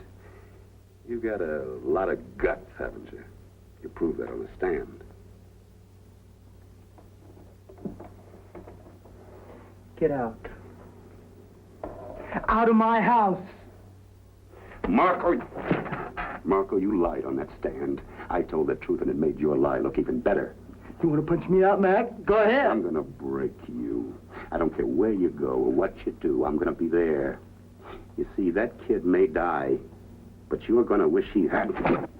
You got a lot of guts, haven't you? You proved that on the stand. Get out. Out of my house. Marco, you lied on that stand. I told the truth and it made your lie look even better. You want to punch me out, Mac? Go ahead. I'm gonna break you. I don't care where you go or what you do. I'm gonna be there. You see, that kid may die, but you're gonna wish he hadn't.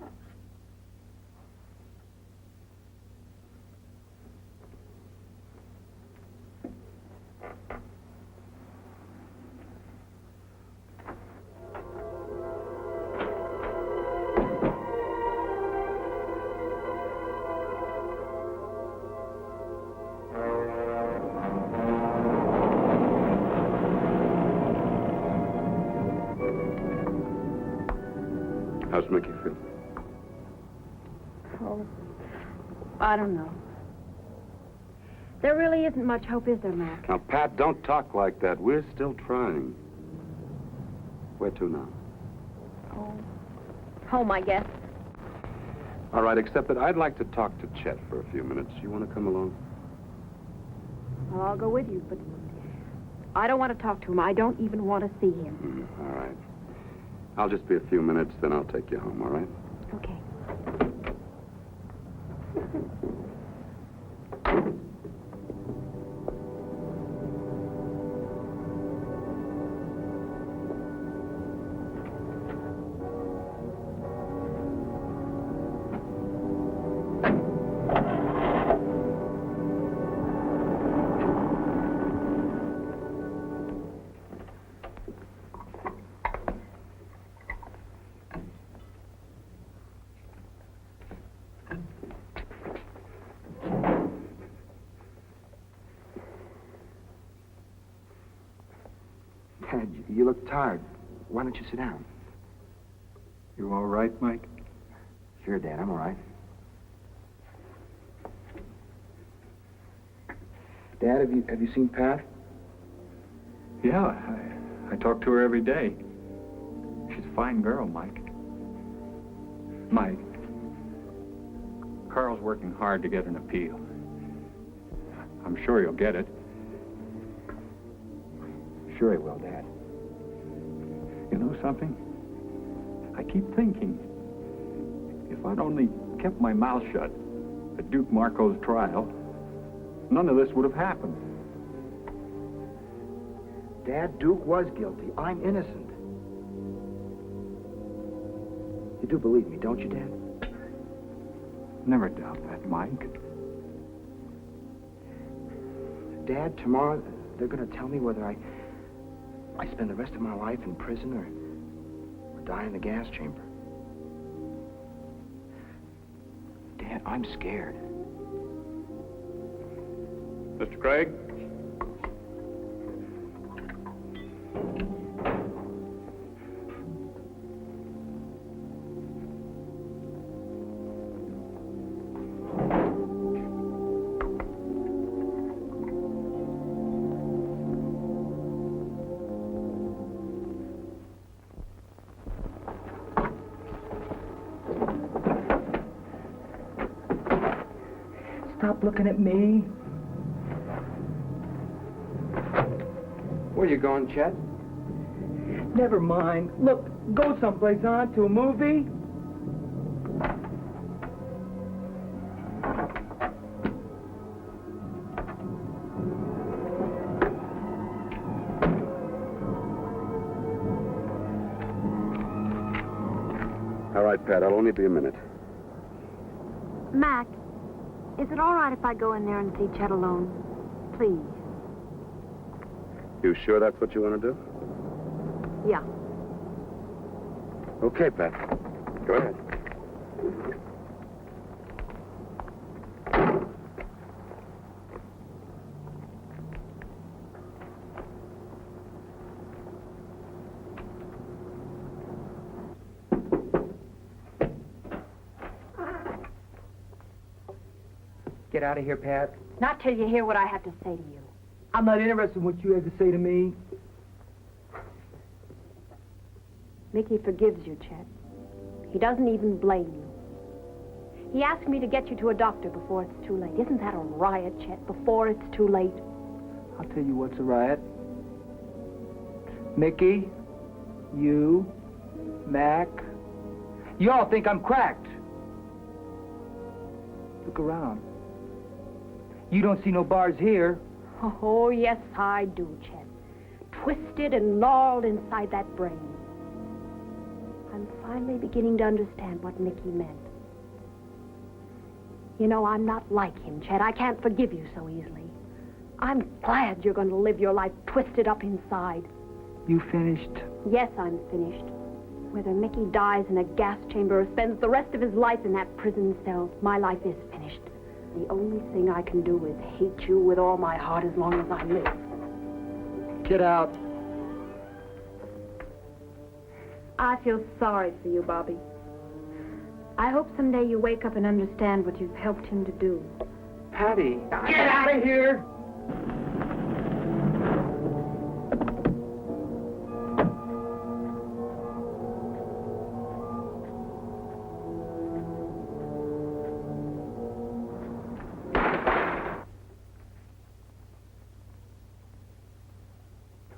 How's Mickey feel? Oh, I don't know. There really isn't much hope, is there, Mac? Now, Pat, don't talk like that. We're still trying. Where to now? Home, I guess. All right, except that I'd like to talk to Chet for a few minutes. You want to come along? Well, I'll go with you, but I don't want to talk to him. I don't even want to see him. All right. I'll just be a few minutes, then I'll take you home, all right? Okay. Dad, you look tired. Why don't you sit down? You all right, Mike? Sure, Dad, I'm all right. Dad, have you seen Pat? Yeah, I talk to her every day. She's a fine girl, Mike. Mike, Carl's working hard to get an appeal. I'm sure he'll get it. Sure he will, Dad. You know something? I keep thinking, if I'd only kept my mouth shut at Duke Marco's trial, none of this would have happened. Dad, Duke was guilty. I'm innocent. You do believe me, don't you, Dad? Never doubt that, Mike. Dad, tomorrow they're going to tell me whether I spend the rest of my life in prison or die in the gas chamber. Dad, I'm scared. Mr. Craig? Stop looking at me. Where you going, Chet? Never mind. Look, go someplace, huh? To a movie? All right, Pat, I'll only be a minute. Mac, is it all right if I go in there and see Chet alone? Please. You sure that's what you want to do? Yeah. Okay, Pat. Go ahead. Get out of here, Pat. Not till you hear what I have to say to you. I'm not interested in what you have to say to me. Mickey forgives you, Chet. He doesn't even blame you. He asked me to get you to a doctor before it's too late. Isn't that a riot, Chet? Before it's too late. I'll tell you what's a riot. Mickey, you, Mac, you all think I'm cracked. Look around. You don't see no bars here. Oh, yes, I do, Chet. Twisted and gnarled inside that brain. I'm finally beginning to understand what Mickey meant. You know, I'm not like him, Chet. I can't forgive you so easily. I'm glad you're going to live your life twisted up inside. You finished? Yes, I'm finished. Whether Mickey dies in a gas chamber or spends the rest of his life in that prison cell, my life is finished. The only thing I can do is hate you with all my heart as long as I live. Get out. I feel sorry for you, Bobby. I hope someday you wake up and understand what you've helped him to do. Patty. Get out of here!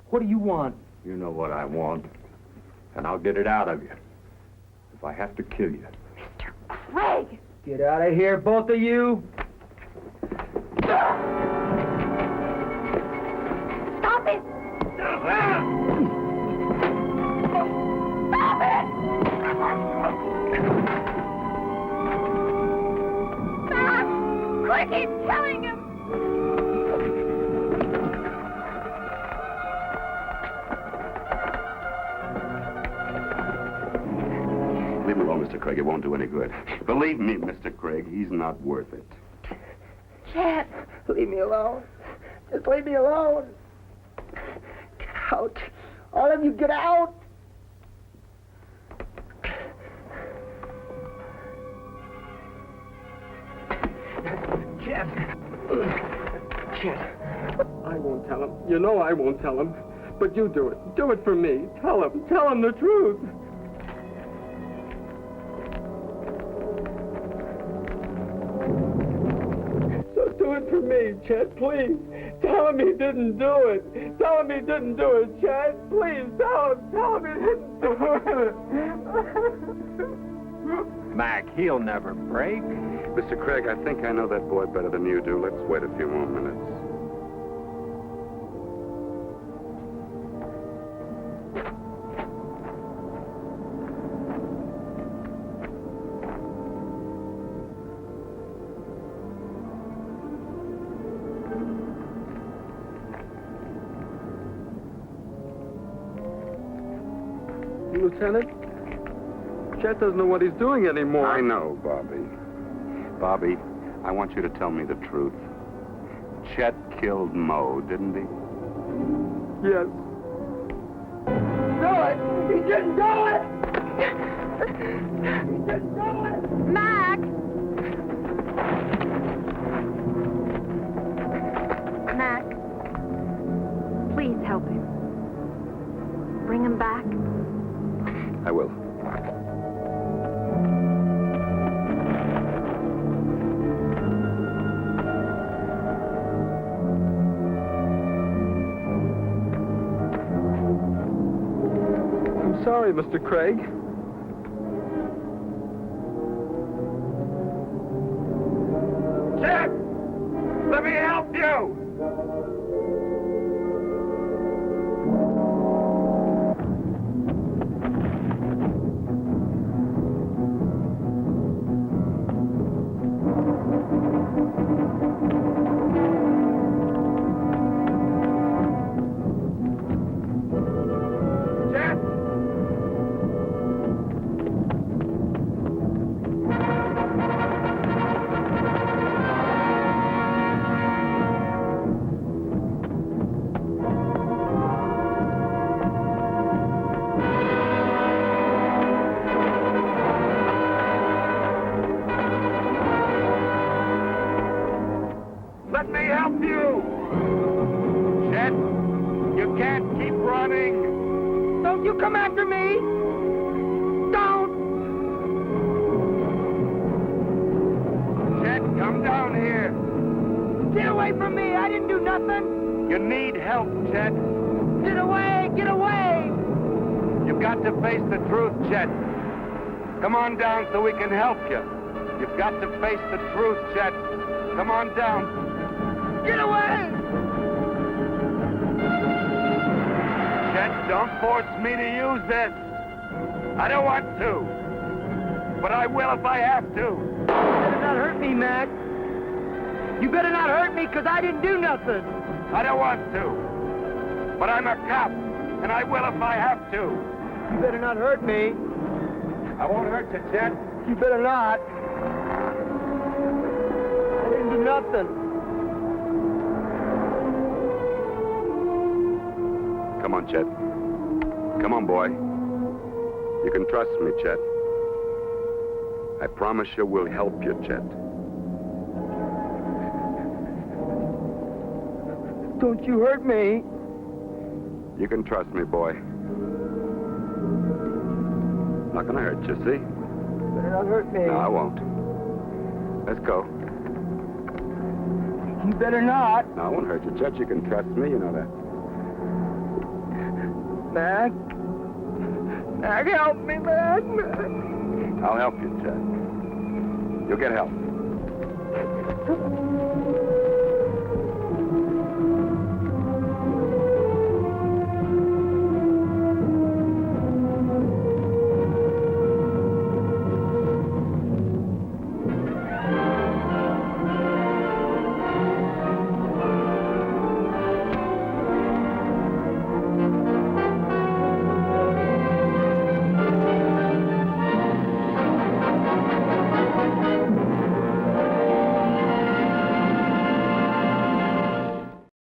What do you want? You know what I want, and I'll get it out of you. If I have to kill you. Craig! Get out of here, both of you. Stop it! Stop it! Stop! Quick, he's killing him! Leave him alone, Mr. Craig. It won't do any good. Believe me, Mr. Craig, he's not worth it. Chad, leave me alone. Just leave me alone. Get out. All of you, get out. Chet. I won't tell him. You know I won't tell him. But you do it. Do it for me. Tell him. Tell him the truth. So do it for me, Chet, please. Tell him he didn't do it. Tell him he didn't do it, Chet. Please, tell him. Tell him he didn't do it. Mac, he'll never break. Mr. Craig, I think I know that boy better than you do. Let's wait a few more minutes. Lieutenant, Chet doesn't know what he's doing anymore. I know, Bobby. Bobby, I want you to tell me the truth. Chet killed Mo, didn't he? Yes. Do it. He didn't do it. He didn't do it. Mac! Mac, please help him. Bring him back. I will. I'm sorry, Mr. Craig. Chet! Let me help you! Let me help you! Chet, you can't keep running! Don't you come after me! Don't! Chet, come down here! Get away from me! I didn't do nothing! You need help, Chet. Get away! Get away! You've got to face the truth, Chet. Come on down so we can help you. You've got to face the truth, Chet. Come on down. Get away! Chet, don't force me to use this. I don't want to. But I will if I have to. You better not hurt me, Mac. You better not hurt me, because I didn't do nothing. I don't want to. But I'm a cop, and I will if I have to. You better not hurt me. I won't hurt you, Chet. You better not. I didn't do nothing. Come on, Chet. Come on, boy. You can trust me, Chet. I promise you we'll help you, Chet. Don't you hurt me. You can trust me, boy. Not gonna hurt you, see? Better not hurt me. No, I won't. Let's go. You better not. No, I won't hurt you, Chet. You can trust me, you know that. Mac. Mac, help me, Mac. I'll help you, Chet. You'll get help.